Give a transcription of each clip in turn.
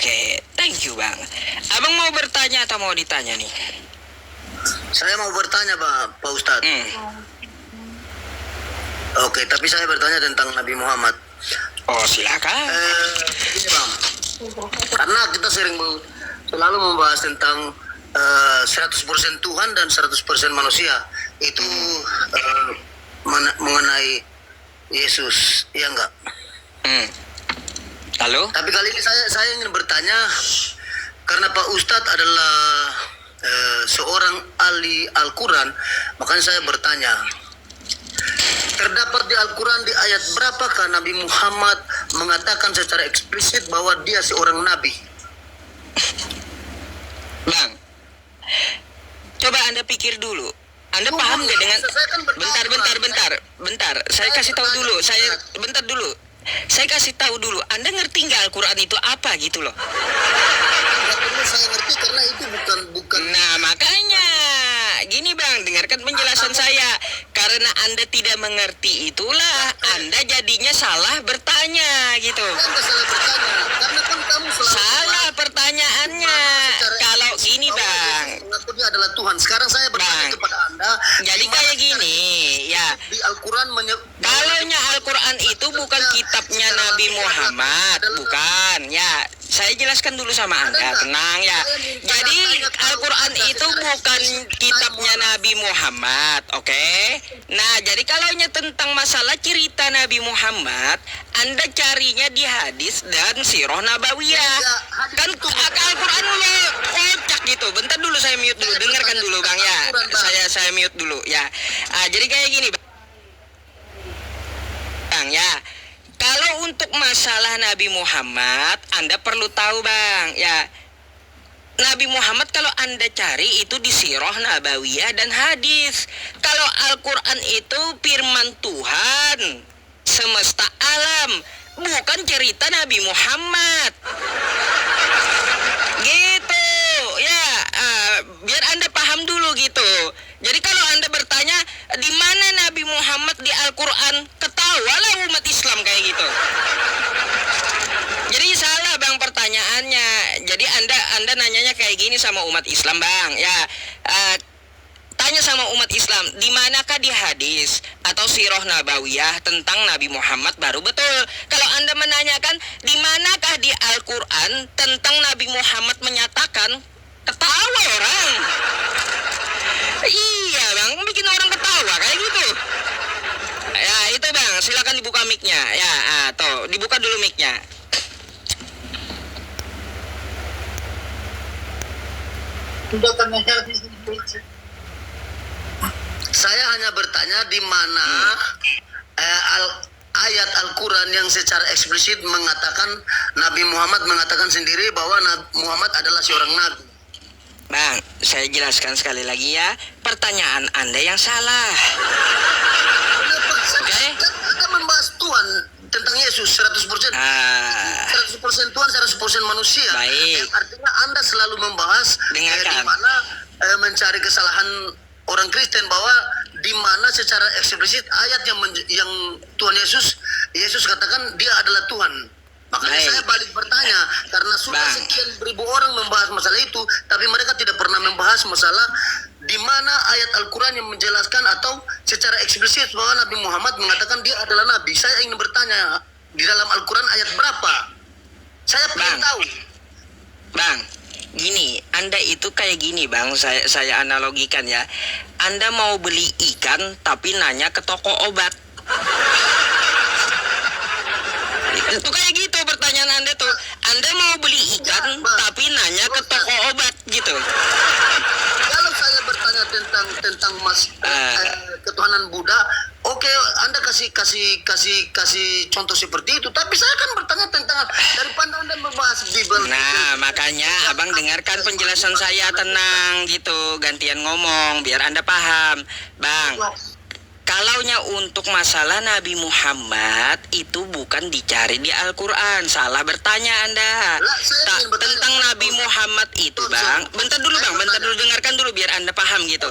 Oke, thank you Bang. Abang mau bertanya atau mau ditanya nih? Saya mau bertanya Pak Ustadz. Hmm. Oke, tapi saya bertanya tentang Nabi Muhammad. Oh silakan. Ini Bang, karena kita selalu membahas tentang 100% Tuhan dan 100% manusia. Itu mengenai Yesus, ya enggak? Lalu? Tapi kali ini saya ingin bertanya, karena Pak Ustadz adalah seorang ahli Al-Quran, makanya saya bertanya, terdapat di Al-Quran di ayat berapakah Nabi Muhammad mengatakan secara eksplisit bahwa dia seorang Nabi? Bang, coba Anda pikir dulu. Anda paham nggak dengan... Bentar. Saya kasih tahu dulu. Saya kasih tahu dulu. Anda ngerti nggak Al-Quran itu apa gitu loh? Nggak perlu saya ngerti karena itu bukan. Nah makanya, gini Bang, dengarkan penjelasan saya. Karena Anda tidak mengerti itulah Anda jadinya salah bertanya gitu. Saya nggak salah bertanya, karena kan kamu selalu Salah pertanyaannya. Kalau gini Bang, mengakunya adalah Tuhan. Sekarang saya bertanya Bang, kepada Anda. jadi kayak gini ya. Di Al-Quran Kalaunya Al-Quran itu bukan kitabnya Nabi Muhammad, bukan ya. Saya jelaskan dulu sama Anda, tenang ya. Jadi Al-Quran itu bukan kitabnya Nabi Muhammad, oke? Nah, jadi kalaunya tentang masalah cerita Nabi Muhammad, Anda carinya di hadis dan sirah nabawiyah. Kan Al-Quran kocak gitu. Bentar dulu saya mute dulu, dengarkan dulu Bang ya. Saya mute dulu ya. Jadi kayak gini Bang ya. Kalau untuk masalah Nabi Muhammad, Anda perlu tahu Bang ya. Nabi Muhammad kalau Anda cari itu di sirah nabawiyah dan hadis. Kalau Al-Quran itu firman Tuhan semesta alam, bukan cerita Nabi Muhammad. Gitu ya, biar Anda paham dulu gitu. Jadi kalau Anda bertanya di mana Nabi Muhammad di Al-Quran, ketawalah umat Islam kayak gitu. Jadi salah Bang pertanyaannya. Jadi Anda nanyanya kayak gini sama umat Islam Bang ya. Tanya sama umat Islam, di manakah di hadis atau sirah nabawiyah tentang Nabi Muhammad baru betul. Kalau Anda menanyakan di manakah di Al-Quran tentang Nabi Muhammad menyatakan, ketawa orang. Iya Bang, bikin orang ketawa kayak gitu. Ya itu Bang, silakan dibuka mic-nya. Ya, tuh dibuka dulu mic-nya. Saya hanya bertanya di mana ayat Al-Quran yang secara eksplisit mengatakan Nabi Muhammad mengatakan sendiri bahwa Muhammad adalah seorang nabi. Bang, saya jelaskan sekali lagi ya. Pertanyaan Anda yang salah. Oke? Kita membahas Tuhan tentang Yesus 100%. 100% Tuhan, 100% manusia. Baik. Yang artinya Anda selalu membahas di mana mencari kesalahan orang Kristen, bahwa di mana secara eksplisit ayat yang Tuhan Yesus katakan dia adalah Tuhan. Makanya saya balik bertanya, karena sudah sekian ribu orang membahas masalah itu, tapi mereka tidak pernah membahas masalah di mana ayat Al-Quran yang menjelaskan atau secara eksplisit bahwa Nabi Muhammad mengatakan dia adalah Nabi. Saya ingin bertanya, di dalam Al-Quran ayat berapa? Saya pengen tahu. Bang, gini, Anda itu kayak gini Bang, saya analogikan ya. Anda mau beli ikan tapi nanya ke toko obat. Itu kayak gitu pertanyaan Anda tuh. Anda mau beli ikan tapi nanya ke toko obat gitu. Kalau saya bertanya tentang ketuhanan Buddha, oke, Anda kasih contoh seperti itu. Tapi saya kan bertanya tentang daripada Anda membahas Bible. Nah, makanya Abang dengarkan penjelasan saya, tenang gitu, gantian ngomong biar Anda paham, Bang. Kalaunya untuk masalah Nabi Muhammad itu bukan dicari di Al-Quran. Salah bertanya Anda. Tentang Nabi Muhammad itu Bang, bentar dulu dengarkan dulu biar Anda paham gitu.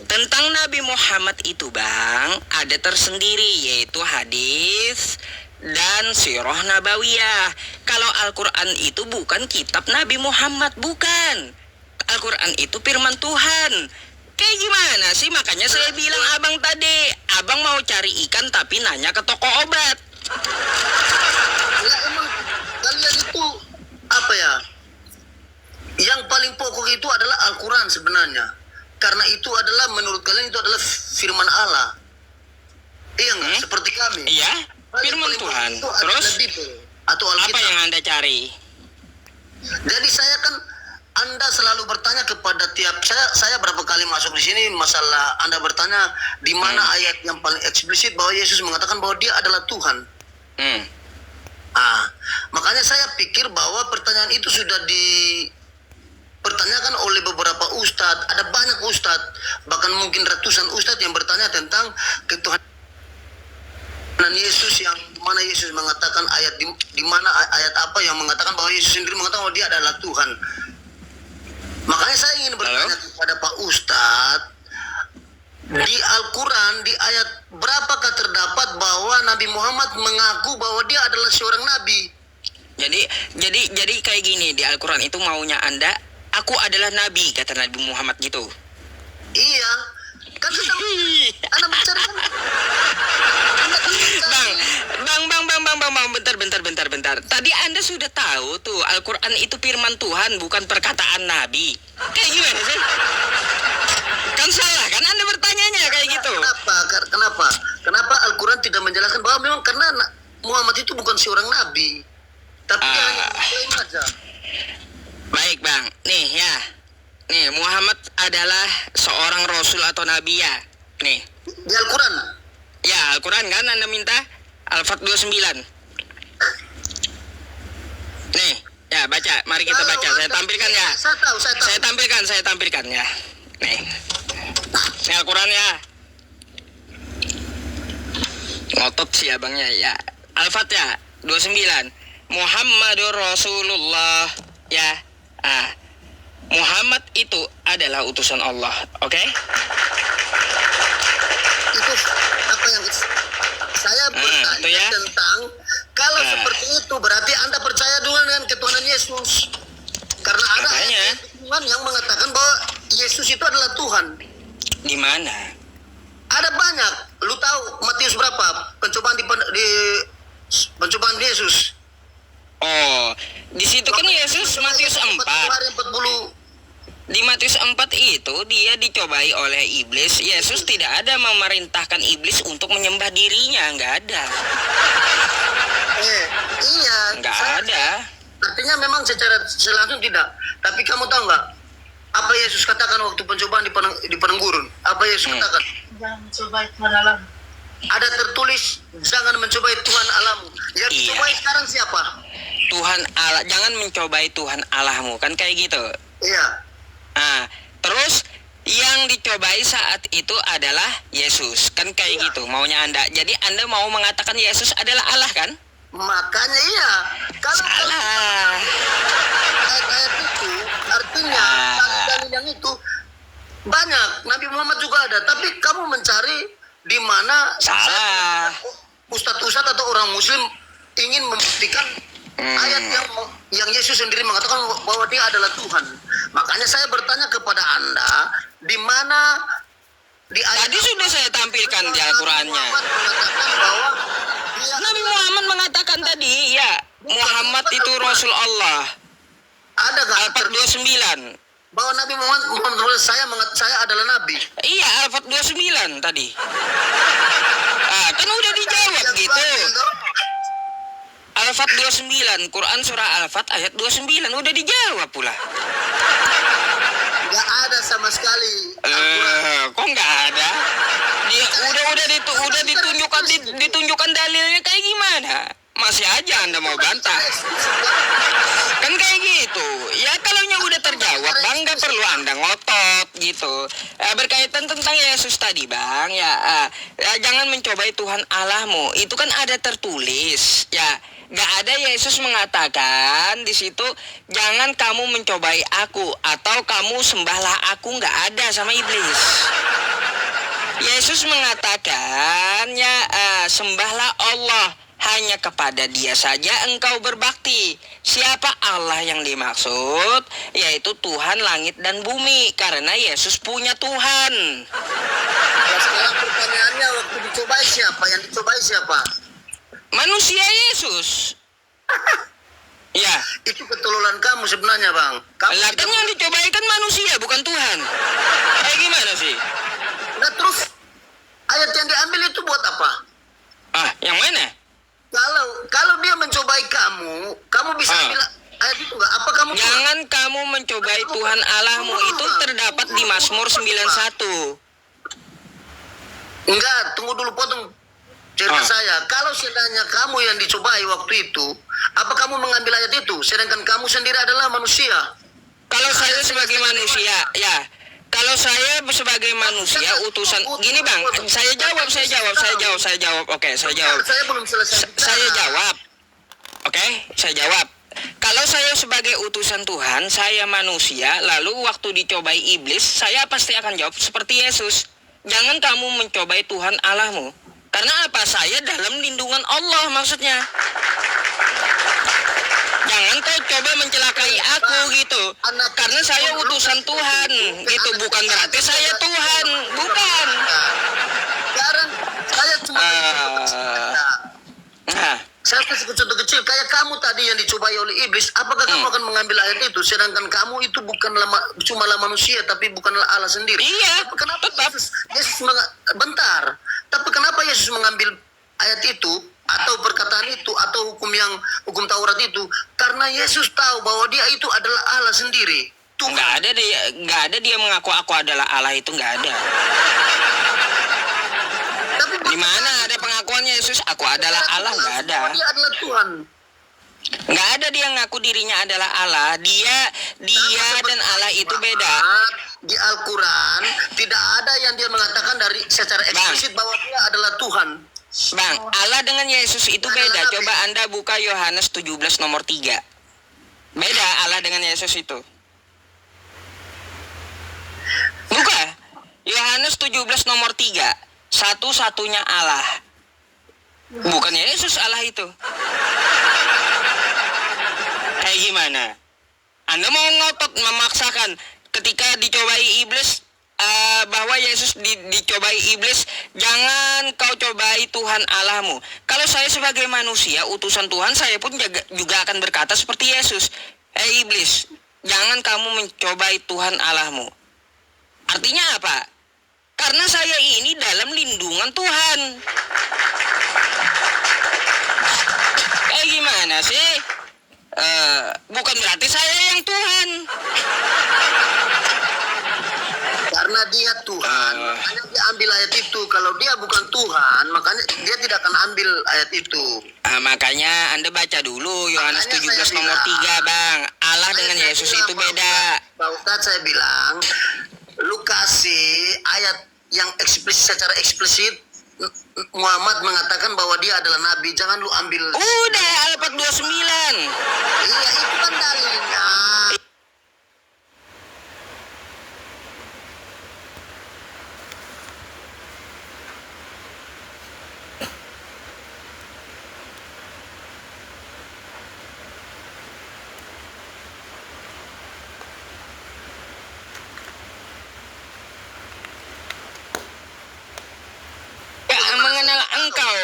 Tentang Nabi Muhammad itu Bang, ada tersendiri yaitu hadis dan Sirah Nabawiyah. Kalau Al-Quran itu bukan kitab Nabi Muhammad, bukan. Al-Quran itu firman Tuhan. Kayak gimana sih? Makanya saya bilang abang tadi, abang mau cari ikan tapi nanya ke toko obat. Ya emang kalian itu apa ya? Yang paling pokok itu adalah Al-Quran sebenarnya. Karena itu adalah menurut kalian itu adalah firman Allah. Iya nggak? Seperti kami. Iya, Yang firman paling pokok Tuhan. itu adalah Terus Bible atau apa Alkitab. yang Anda cari? Jadi saya kan Anda selalu bertanya kepada saya berapa kali masuk di sini masalah Anda bertanya di mana ayat yang paling eksplisit bahwa Yesus mengatakan bahwa dia adalah Tuhan. Makanya saya pikir bahwa pertanyaan itu sudah dipertanyakan oleh beberapa ustadz. Ada banyak ustadz, bahkan mungkin ratusan ustadz yang bertanya tentang ketuhanan Yesus, yang mana Yesus mengatakan ayat di mana ayat apa yang mengatakan bahwa Yesus sendiri mengatakan bahwa dia adalah Tuhan. Makanya saya ingin bertanya kepada Pak Ustadz, di Al-Quran di ayat berapakah terdapat bahwa Nabi Muhammad mengaku bahwa dia adalah seorang nabi? Jadi kayak gini, di Al-Quran itu maunya Anda, aku adalah nabi, kata Nabi Muhammad gitu. Iya, kan sedang Anda mencari kan? Bentar. Tadi Anda sudah tahu tuh Al-Quran itu firman Tuhan, bukan perkataan Nabi. Kayak gimana sih? Kan salah kan Anda bertanyanya kayak gitu. Kenapa Al-Quran tidak menjelaskan bahwa memang karena Muhammad itu bukan seorang nabi, tapi dia hanya mengklaim aja. Baik bang, nih ya, nih Muhammad adalah seorang rasul atau nabi ya, nih. Di Al-Quran? Ya Al-Quran kan Anda minta Al-Fat 29. Nih, ya baca, mari kita baca. Saya tampilkan ya. Saya tahu. Saya tampilkan ya. Nih. Ini Al-Quran ya. Ngotot sih abangnya ya. Al-Fatihah 29. Muhammadur Rasulullah ya. Muhammad itu adalah utusan Allah, oke? Itu apa yang saya bertanya ya. tentang kalau seperti itu berarti Anda percaya dengan ketuhanan Yesus, karena ada ayat Tuhan yang mengatakan bahwa Yesus itu adalah Tuhan. Di mana? Ada banyak. Lu tahu Matius berapa? Pencobaan di pencobaan Yesus. Oh, di situ kan Yesus Matius 4. Di Matius 4 itu dia dicobai oleh iblis. Yesus tidak ada memerintahkan iblis untuk menyembah dirinya, nggak ada. Iya. Nggak ada. Artinya memang secara langsung tidak. Tapi kamu tahu nggak apa Yesus katakan waktu pencobaan di padang gurun? Apa Yesus katakan? Jangan mencobai Tuhan Allah. Ada tertulis jangan mencobai Tuhan Allahmu. Yang dicobai sekarang siapa? Tuhan Allah, jangan mencobai Tuhan Allahmu, kan kayak gitu. Iya. Terus yang dicobai saat itu adalah Yesus, kan kayak gitu maunya Anda. Jadi Anda mau mengatakan Yesus adalah Allah kan? Makanya iya. Kalau salah. Ayat-ayat itu artinya dalil yang itu banyak. Nabi Muhammad juga ada, tapi kamu mencari di mana salah. Ustadz atau orang Muslim ingin membuktikan ayat yang Yesus sendiri mengatakan bahwa dia adalah Tuhan. Makanya saya bertanya kepada Anda, di mana di ayat tadi sudah saya tampilkan di Al-Qurannya. Nabi Muhammad mengatakan tadi, ya, Muhammad itu Rasul Allah. Ada gak? Al-Fat 29. Bahwa Nabi Muhammad saya adalah Nabi. Iya, Al-Fat 29 tadi. Kan udah dijawab gitu. Al-Fat 29, Quran surah Al-Fat ayat 29 udah dijawab pula. Gak ada sama sekali. Kok nggak ada? Udah ditunjukkan dalilnya kayak gimana? Masih aja Anda mau bantah. Kan kayak gitu. Ya kalau udah terjawab, Bang, nggak perlu Anda ngotot gitu. Berkaitan tentang Yesus tadi, Bang, ya jangan mencobai Tuhan Allahmu. Itu kan ada tertulis, ya. Gak ada Yesus mengatakan di situ jangan kamu mencobai aku atau kamu sembahlah aku, gak ada sama iblis. Yesus mengatakan ya sembahlah Allah, hanya kepada Dia saja engkau berbakti. Siapa Allah yang dimaksud? Yaitu Tuhan langit dan bumi, karena Yesus punya Tuhan. Nah, sekarang pertanyaannya, waktu dicobai siapa? Yang dicobai siapa? Manusia Yesus. Ya, Itu ketololan kamu sebenarnya, Bang. Kamu lah kan tidak- yang dicobai kan manusia, bukan Tuhan. Kayak gimana sih? Nah, terus ayat yang diambil itu buat apa? Yang mana? Kalau dia mencobai kamu bisa ambil ayat itu nggak? Apa kamu Jangan kamu mencobai Tuhan Allahmu, itu terdapat di Mazmur 91. Enggak, tunggu dulu, potong cerita saya. Kalau seandainya kamu yang dicobai waktu itu, apa kamu mengambil ayat itu? Sedangkan kamu sendiri adalah manusia. Kalau saya sebagai manusia, ya. Kalau saya sebagai manusia utusan, gini Bang, saya jawab. Oke, saya jawab. Saya belum selesai. Saya jawab. Oke, saya jawab. Kalau saya sebagai utusan Tuhan, saya manusia, lalu waktu dicobai iblis, saya pasti akan jawab seperti Yesus. Jangan kamu mencobai Tuhan Allahmu. Karena apa? Saya dalam lindungan Allah maksudnya. Jangan kau coba mencelakai aku gitu. Karena saya utusan Tuhan gitu. Bukan berarti saya Tuhan. Bukan. Sekarang saya cuma Nah, saya kasih contoh kecil. Kayak kamu tadi yang dicobai oleh iblis, apakah kamu akan mengambil ayat itu? Sedangkan kamu itu bukanlah cumalah manusia, tapi bukanlah Allah sendiri. iya, Tapi kenapa tetap. bentar. Tapi kenapa Yesus mengambil ayat itu atau perkataan itu atau hukum Taurat itu? Karena Yesus tahu bahwa dia itu adalah Allah sendiri. Tuhan. nggak ada dia mengaku aku adalah Allah, itu nggak ada. Tapi Di mana ada pengakuannya Yesus aku adalah Allah? Nggak ada. bahwa dia adalah Tuhan. Nggak ada dia ngaku dirinya adalah Allah. Dia dan Allah itu beda. Di Al-Quran tidak ada yang dia mengatakan dari secara eksplisit bahwa dia adalah Tuhan. Bang, Allah dengan Yesus itu beda. Coba Anda buka Yohanes 17 nomor 3. Beda Allah dengan Yesus itu. Buka Yohanes 17 nomor 3. Satu-satunya Allah. Bukan Yesus Allah itu. Kayak gimana? Anda mau ngotot memaksakan ketika dicobai iblis bahwa Yesus dicobai iblis, jangan kau cobai Tuhan Allahmu. Kalau saya sebagai manusia, utusan Tuhan, saya pun juga akan berkata seperti Yesus. Iblis, jangan kamu mencobai Tuhan Allahmu. Artinya apa? Karena saya ini dalam lindungan Tuhan. Kayak gimana sih? Bukan berarti saya yang Tuhan. Karena dia Tuhan, makanya dia ambil ayat itu. Kalau dia bukan Tuhan, makanya dia tidak akan ambil ayat itu. Makanya Anda baca dulu Yohanes Makanya 17 saya nomor bilang, 3, Bang. Allah dengan Saya Yesus bilang, itu beda. Pak Ustadz, saya bilang, lu kasih ayat yang secara eksplisit Muhammad mengatakan bahwa dia adalah nabi. Jangan lu ambil. Udah Al-Fatihah 29. Iya, itu kan dalilnya. Mengenal engkau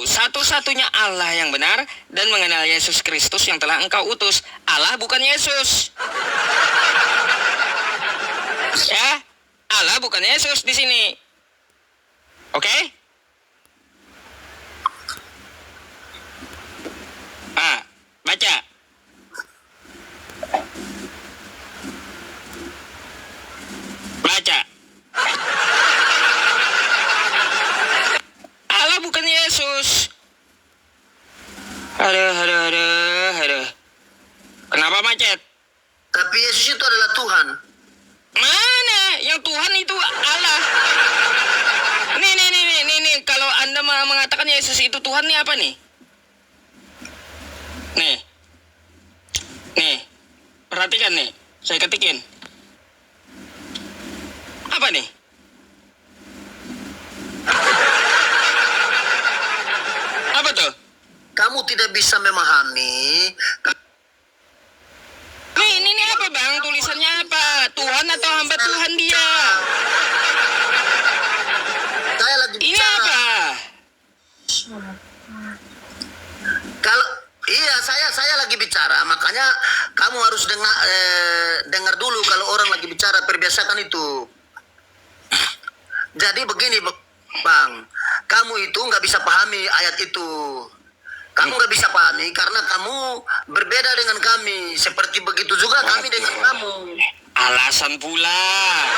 satu-satunya Allah yang benar dan mengenal Yesus Kristus yang telah engkau utus. Allah bukan Yesus. Ya, Allah bukan Yesus di sini. Oke? Baca. Baca. Allah bukan Yesus. Aduh. Kenapa macet? Tapi Yesus itu adalah Tuhan. Mana? Yang Tuhan itu Allah. Nih. Kalau Anda mengatakan Yesus itu Tuhan, nih apa nih? Nih. Perhatikan nih. Saya ketikin. Apa nih? kamu tidak bisa memahami. Ini apa bang? Tulisannya apa? Tuhan atau hamba Tuhan dia? Saya lagi Ini bicara. apa? Kalau iya saya lagi bicara, makanya kamu harus dengar dulu kalau orang lagi bicara, perbiasakan itu. Jadi begini Bang, kamu itu nggak bisa pahami ayat itu. Kamu nggak bisa pahami karena kamu berbeda dengan kami. Seperti begitu juga kami dengan kamu. Alasan pula.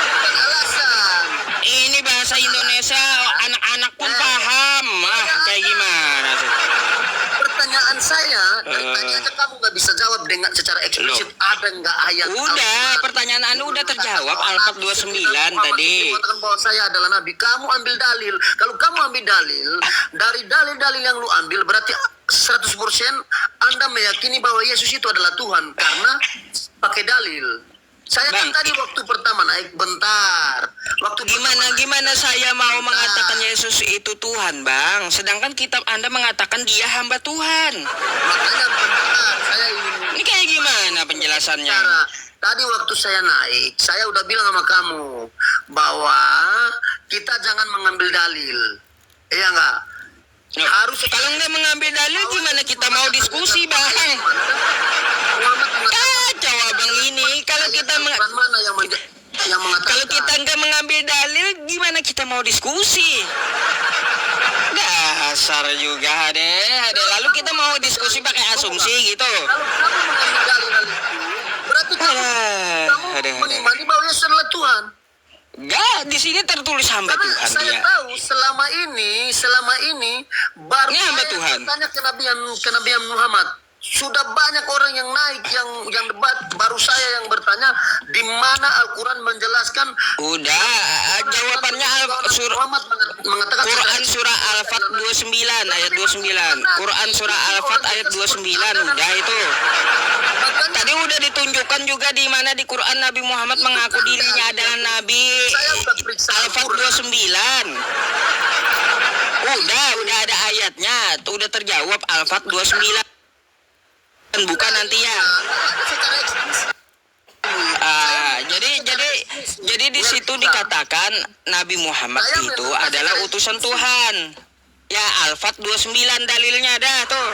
Bukan alasan. Ini bahasa Indonesia anak-anak pun paham. Kayak gimana sih? Pertanyaan saya, dari tadi aja kamu nggak bisa jawab dengan secara eksplisit. Ada nggak ayat? Udah, Al-Quran pertanyaan Anda udah terjawab. bahwa Alfat Nabi 29 tadi. mengatakan bahwa saya adalah Nabi. Kamu ambil dalil. Kalau kamu ambil dalil, dari dalil-dalil yang lu ambil, berarti 100% Anda meyakini bahwa Yesus itu adalah Tuhan. Karena pakai dalil. Saya kan Bang, tadi waktu pertama naik, bentar. Waktu Gimana saya mau mengatakan Yesus itu Tuhan, Bang? Sedangkan kitab Anda mengatakan dia hamba Tuhan. Makanya bentar, saya ingin Ini kayak gimana penjelasannya? bicara. Tadi waktu saya naik, saya udah bilang sama kamu bahwa kita jangan mengambil dalil. Iya nggak? Harus Kalau nggak mengambil dalil, gimana kita mau diskusi, Bang? Muhammad mengatakan, Kacau abang ini. Kalau kita Quran mana yang mengatakan? kalau kita nggak mengambil dalil, gimana kita mau diskusi? Dasar juga deh. Lalu kita mau diskusi pakai asumsi gitu. Kalau kamu mengambil dalil itu, berarti kamu mengimani bahwa Yesus adalah Tuhan. Enggak, di sini tertulis hamba Karena Tuhan saya dia. tahu selama ini baru Ini hamba saya Tuhan. bertanya ke Nabi Muhammad. Sudah banyak orang yang naik yang debat, baru saya yang bertanya di mana Al-Quran menjelaskan. Udah, jawabannya Muhammad mengatakan Quran surah Al-Fat 29 ayat 29. Quran surah Al-Fat ayat 29 udah itu. Tadi udah ditunjukkan juga di mana di Quran Nabi Muhammad mengaku dirinya adalah nabi. Al-Fat 29. Udah ada ayatnya. Tuh udah terjawab Al-Fat 29. Bukan nanti ya. Jadi di situ dikatakan Nabi Muhammad itu adalah utusan Tuhan. Ya, Al-Fat 29 dalilnya ada tuh.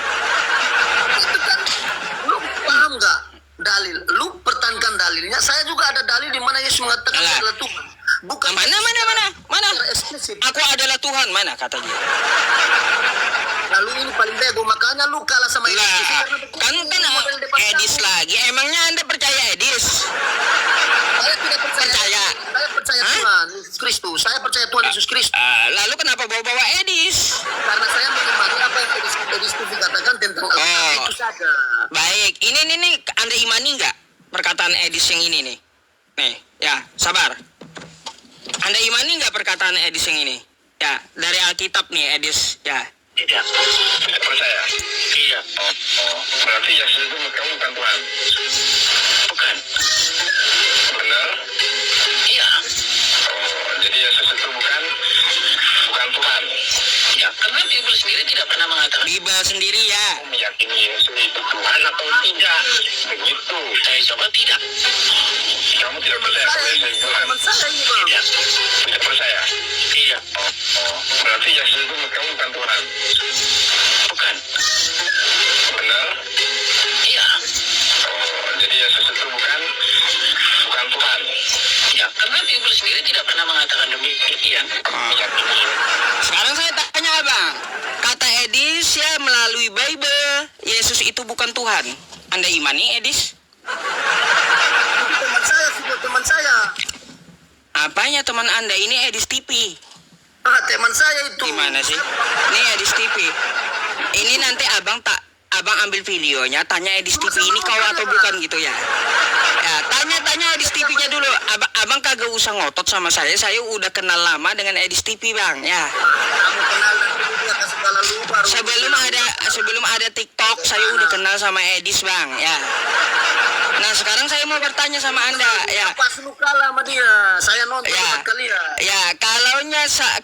Itu kan, lu paham nggak dalil? Lu pertahankan dalilnya. Saya juga ada dalil di mana Yesus mengatakan Alah. adalah Tuhan. Bukan Mana? secara eksplisit. Aku adalah Tuhan, mana katanya? Lalu ini paling bego, makanya lu kalah sama Lah, Yesus. kan Edis lagi. Emangnya Anda percaya Edis? Saya tidak percaya. Percaya? Saya percaya Hah? Tuhan Yesus Kristus. Saya percaya Tuhan Yesus Kristus. Lalu kenapa bawa-bawa Edis? Karena saya mengimani apa yang Edis itu dikatakan tentang Al-Quran itu saja. Baik, ini Anda imani nggak perkataan Edis yang ini nih? Nih, ya, sabar. Anda imani nggak perkataan Edis yang ini? Ya, dari Alkitab nih Edis, ya. Tidak. Tidak percaya? Iya. Berarti Yesus itu kamu bukan Tuhan? Bukan. Benar? Iya. Jadi Yesus itu bukan Tuhan? Ya, karena Bible sendiri tidak pernah mengatakan. Bible sendiri ya. Kamu meyakini Yesus itu Tuhan atau tidak? Begitu. Saya coba tidak. Kamu tidak percaya kalau Yesus itu Tuhan? Teman saya ini, Bang. Tidak. Tidak percaya? Iya. Berarti Yesus itu kamu bukan Tuhan? Bukan. Benar? Iya. Jadi Yesus itu bukan Tuhan? Ya, karena Bible sendiri tidak pernah mengatakan demikian. Meyakini. Sekarang saya tanya abang, kata Edis ya melalui Bible, Yesus itu bukan Tuhan. Anda imani Edis? Itu teman saya, sudah teman saya. Apanya teman Anda? Ini Edis TV. Teman saya itu. Gimana sih? Ini Edis TV. Ini nanti abang ambil videonya, tanya Edis TV ini kau atau bukan gitu ya. Ya, tanya Edis TV-nya dulu. Abang kagak usah ngotot sama saya udah kenal lama dengan Edis TV, Bang. Ya. Kamu kenal dan dulu dia kasih segala lu baru. Sebelum ada TikTok, saya udah kenal sama Edis, Bang. Ya. Nah, sekarang saya mau bertanya sama Anda, ya. Pas lu kalah sama dia, saya nonton Ya. debat kalian. Ya,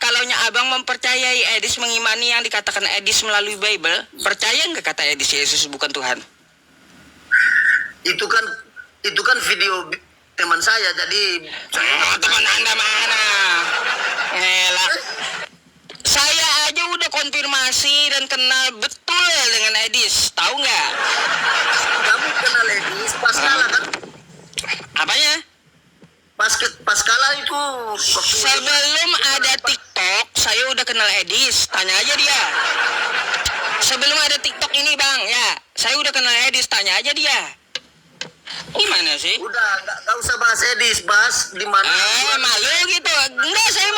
kalaunya Abang mempercayai Edis mengimani yang dikatakan Edis melalui Bible, percaya nggak kata Edis Yesus bukan Tuhan? Itu kan video teman saya, jadi Teman Anda mana? Ngelak. Saya aja udah konfirmasi dan kenal betul dengan Edis, tahu nggak? kamu kenal Edis pas kalah kan? Apanya? Pas kalah itu waktu Sebelum ada TikTok, saya udah kenal Edis. Tanya aja dia. Sebelum ada TikTok ini, Bang, ya, saya udah kenal Edis. Tanya aja dia. Gimana sih? udah nggak usah bahas Edis, bahas di mana. Malu gitu. Enggak, saya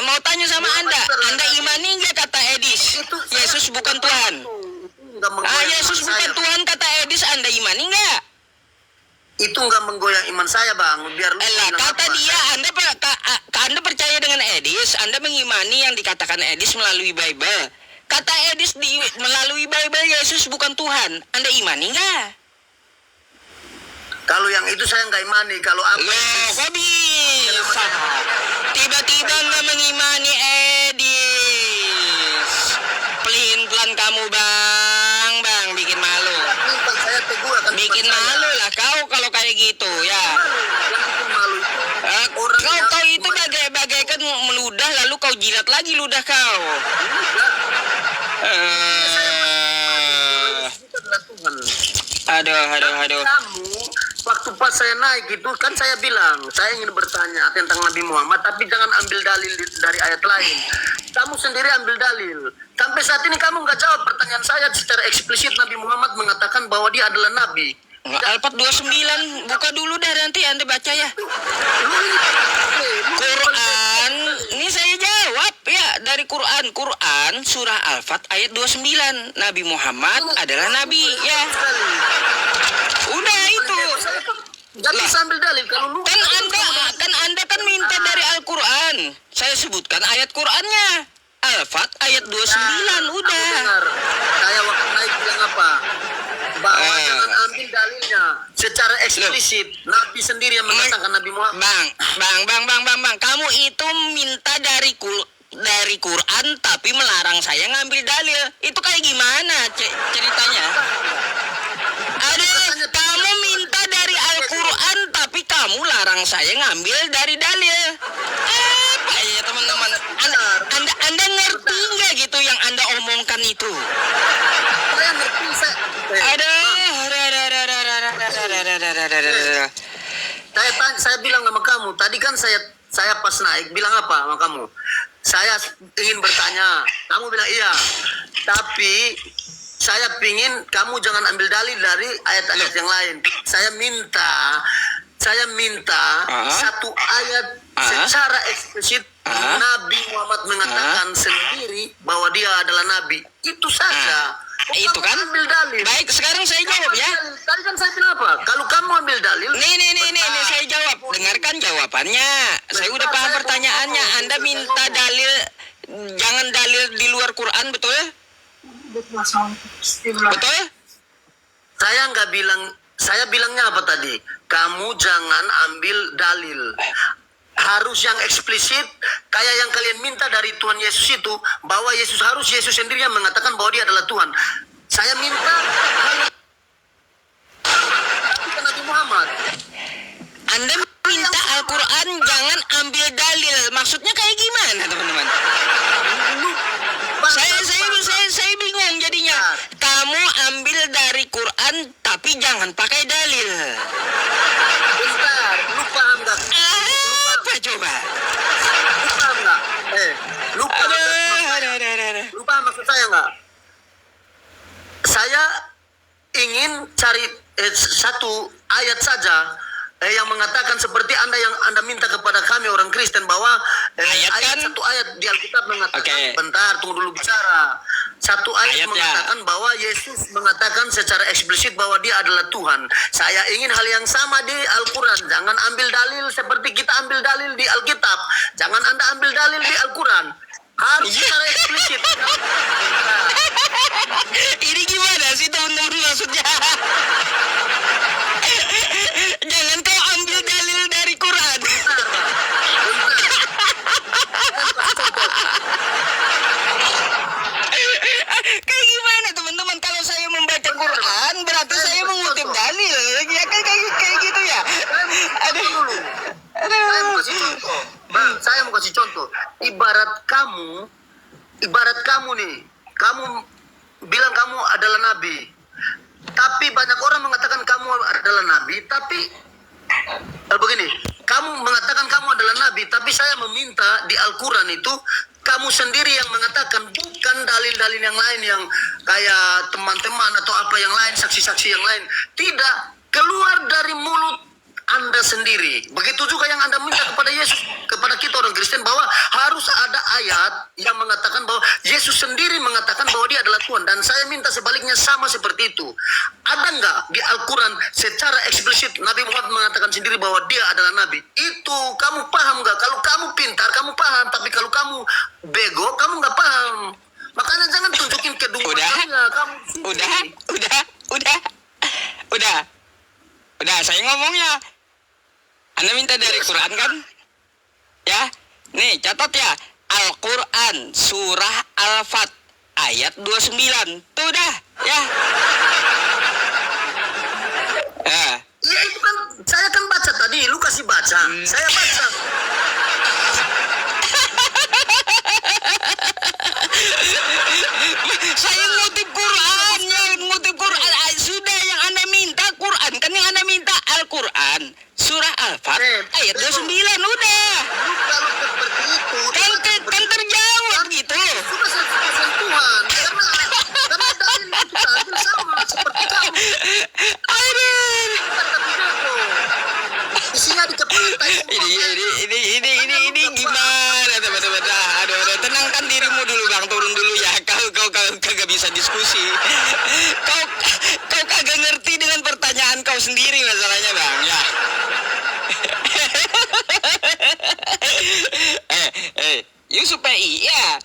mau tanya sama Anda. Anda imani nggak kata Edis? Yesus bukan Tuhan. Yesus bukan Tuhan kata Edis. Anda imani nggak? Itu nggak menggoyang iman saya, Bang. Biar lu Elah, bilang kata apa. dia, Anda percaya dengan Edis, Anda mengimani yang dikatakan Edis melalui Bible. Kata Edis melalui Bible Yesus bukan Tuhan. Anda imani nggak? Kalau yang itu saya nggak imani. Kalau apa? Loh, kok bisa? Tiba-tiba nggak mengimani Edis. Pelin-pelan kamu, Bang, bikin malu. Saya tegur akan Bikin malu lah kau kalau kayak gitu, ya. Yang bikin malu itu orang Kau itu bagaikan meludah lalu kau jilat lagi ludah kau. itu adalah Tuhan. Aduh. Kamu waktu pas saya naik itu kan saya bilang saya ingin bertanya tentang Nabi Muhammad, tapi jangan ambil dalil dari ayat lain. Kamu sendiri ambil dalil. Sampai saat ini kamu nggak jawab pertanyaan saya secara eksplisit. Nabi Muhammad mengatakan bahwa dia adalah nabi. Al-Fat 29, buka dulu dah nanti Anda baca ya. Quran, ini saya jawab ya dari Quran surah Al-Fat ayat 29. Nabi Muhammad adalah nabi ya. Udah itu. Jadi sambil dalil kalau lu Kan Anda kan minta dari Al-Quran. Saya sebutkan ayat Qurannya. Al-Fat ayat 29 udah. dengar. Saya waktu naik bilang apa? Bahwa jangan ambil dalilnya secara eksplisit. Nabi sendiri yang mengatakan Nabi Muhammad. Bang, kamu itu minta dari Quran tapi melarang saya ngambil dalil. Itu kayak gimana ceritanya? Kamu minta dari Al-Quran tapi kamu larang saya ngambil dari dalil. Apa ya teman-teman? Anda ngerti nggak gitu yang Anda omongkan itu? Saya ngerti saya bilang sama kamu tadi kan saya pas naik bilang apa sama kamu? Saya ingin bertanya, kamu bilang iya, tapi saya pingin kamu jangan ambil dalil dari ayat-ayat yang lain. Saya minta satu ayat secara eksplisit Nabi Muhammad mengatakan sendiri bahwa dia adalah nabi. Itu saja. Itu kan? Ambil dalil. Baik, sekarang saya jawab ya. Tadi kan saya bilang apa? Kalau kamu ambil dalil. Nih, saya jawab. Dengarkan jawabannya. Saya udah paham pertanyaannya. Anda minta dalil, jangan dalil di luar Quran, betul? Betul? Saya nggak bilang. Saya bilangnya apa tadi? Kamu jangan ambil dalil. Harus yang eksplisit kayak yang kalian minta dari Tuhan Yesus itu, bahwa Yesus sendiri yang mengatakan bahwa dia adalah Tuhan. Saya minta Nabi Muhammad. Anda minta Al-Quran jangan ambil dalil. Maksudnya kayak gimana, teman-teman? Saya bingung jadinya. Kamu ambil dari Quran tapi jangan pakai dalil. Bentar, lu paham nggak? Apa coba? Lu paham nggak? Lu paham maksud saya nggak? Saya ingin cari satu ayat saja yang mengatakan seperti Anda minta kepada kami orang Kristen bahwa satu ayat di Alkitab mengatakan bentar tunggu dulu bicara. Satu ayat mengatakan bahwa Yesus mengatakan secara eksplisit bahwa dia adalah Tuhan. Saya ingin hal yang sama di Al-Quran. Jangan ambil dalil seperti kita ambil dalil di Alkitab. Jangan Anda ambil dalil di Al-Quran. Harus secara eksplisit. Ini gimana sih teman-teman maksudnya? saya mau kasih contoh. Ibarat kamu nih, kamu bilang kamu adalah nabi. Tapi banyak orang mengatakan kamu adalah nabi, tapi begini, kamu mengatakan kamu adalah nabi, tapi saya meminta di Al-Quran itu kamu sendiri yang mengatakan, bukan dalil-dalil yang lain yang kayak teman-teman atau apa yang lain, saksi-saksi yang lain. Tidak, keluar dari mulut Anda sendiri. Begitu juga yang Anda minta kepada Yesus, kepada kita orang Kristen, bahwa harus ada ayat yang mengatakan bahwa Yesus sendiri mengatakan bahwa dia adalah Tuhan. Dan saya minta sebaliknya sama seperti itu. Ada nggak di Al-Quran secara eksplisit Nabi Muhammad mengatakan sendiri bahwa dia adalah Nabi? Itu kamu paham nggak? Kalau kamu pintar, kamu paham. Tapi kalau kamu bego, kamu nggak paham. Makanya jangan tunjukin kedunguannya. Kamu sendiri. Udah, saya ngomongnya. Anda minta dari Quran kan? Ya, nih catat ya. Al-Quran surah Al-Fat ayat 29. Tuh dah, ya. Iya itu kan, saya kan baca tadi, lu kasih baca. Saya baca. Saya ngutip Qurannya, ngutip Quran. Sudah yang Anda minta Quran, kan yang Anda minta Al-Quran surah Al-Fat ayat 29. Udah. Lu kalau seperti itu, Kan terjawab gitu. sudah sentuhan. Karena dalil yang kita ambil sama seperti kamu. Aduh. Tapi bego. Isinya dikepultai semua. Ini gimana teman-teman? Aduh, tenangkan dirimu dulu Bang, turun dulu ya. Kau kagak bisa diskusi. Kau kagak ngerti dengan pertanyaan kau sendiri masalahnya Bang, ya. Yusuf PI, ya.